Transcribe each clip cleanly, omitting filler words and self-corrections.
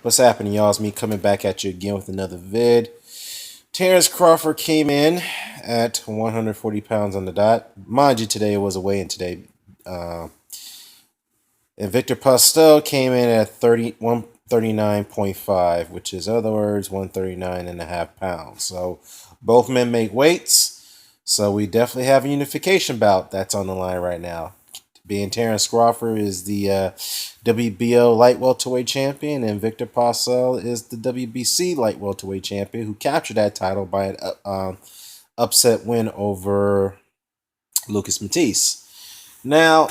What's happening, y'all? It's me coming back at you again with another vid. Terence Crawford came in at 140 pounds on the dot. Mind you, today it was a weigh-in today. Uh, and Viktor Postol came in at 139.5, which is, in other words, 139.5 pounds. So both men make weights. So we definitely have a unification bout that's on the line right now. Being Terence Crawford is the WBO light welterweight champion, and Viktor Postol is the WBC light welterweight champion, who captured that title by an upset win over Lucas Matisse. Now,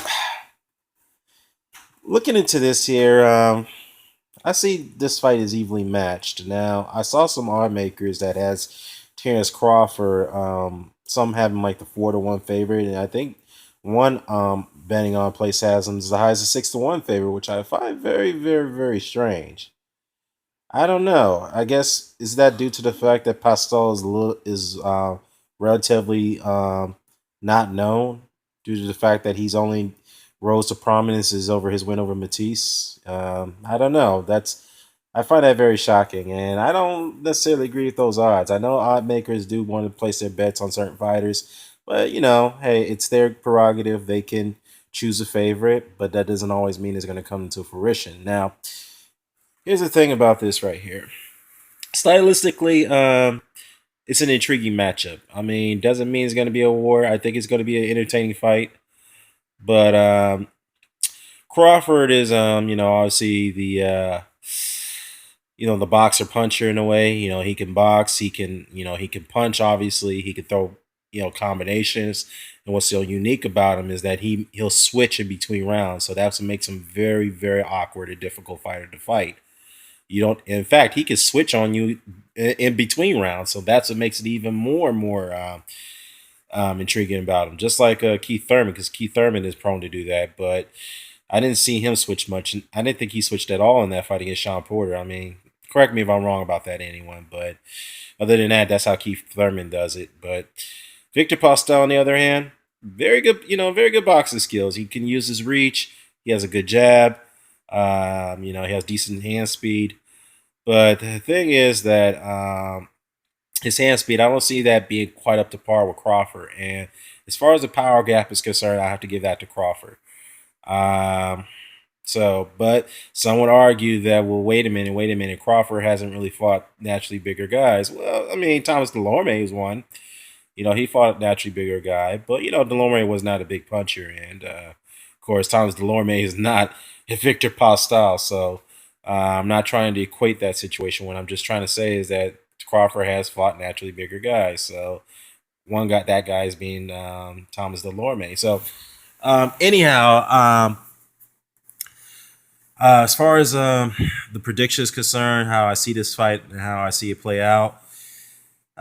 looking into this here, I see this fight is evenly matched. Now, I saw some odds makers that has Terence Crawford, some have him like the 4-1 favorite, and I think one betting on place has him as high as a 6-1 favorite, which I find very, very, very strange. I don't know. I guess is that due to the fact that Pastel is relatively not known due to the fact that he's only rose to prominence is over his win over Matisse. I don't know. I find that very shocking, and I don't necessarily agree with those odds. I know odd makers do want to place their bets on certain fighters, but hey, it's their prerogative. They can choose a favorite, but that doesn't always mean it's going to come into fruition. Now, here's the thing about this right here. Stylistically, it's an intriguing matchup. I mean, doesn't mean it's going to be a war. I think it's going to be an entertaining fight, but Crawford is, obviously the boxer puncher in a way. He can box, he can punch, obviously, he can throw, combinations. And what's so unique about him is that he'll switch in between rounds. So that's what makes him very, very awkward and difficult fighter to fight. In fact, he can switch on you in between rounds. So that's what makes it even more and more intriguing about him. Just like Keith Thurman, because Keith Thurman is prone to do that. But I didn't see him switch much. I didn't think he switched at all in that fight against Sean Porter. I mean, correct me if I'm wrong about that, anyone. But other than that, that's how Keith Thurman does it. But Viktor Postol, on the other hand, very good, very good boxing skills. He can use his reach. He has a good jab. He has decent hand speed. But the thing is that his hand speed, I don't see that being quite up to par with Crawford. And as far as the power gap is concerned, I have to give that to Crawford. But some would argue that, well, wait a minute. Crawford hasn't really fought naturally bigger guys. Well, I mean, Thomas Delorme was one. He fought a naturally bigger guy, but Delorme was not a big puncher, and of course, Thomas Delorme is not a Viktor Postol. So I'm not trying to equate that situation. What I'm just trying to say is that Crawford has fought naturally bigger guys. So that guy is being Thomas Delorme. So anyhow. As far as the prediction is concerned, how I see this fight and how I see it play out,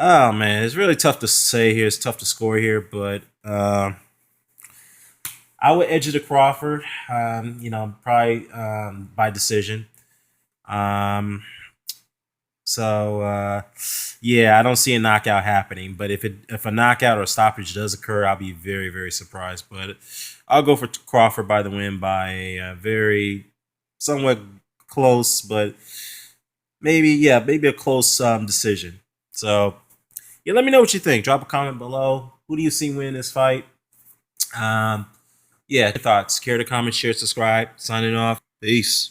oh man, it's really tough to say here. It's tough to score here, but I would edge it to Crawford. Probably by decision. Yeah, I don't see a knockout happening. But if a knockout or a stoppage does occur, I'll be very, very surprised. But I'll go for Crawford by the win by a very somewhat close, but maybe a close decision. So yeah, let me know what you think. Drop a comment below. Who do you see win this fight? Your thoughts. Care to comment, share, subscribe. Signing off. Peace.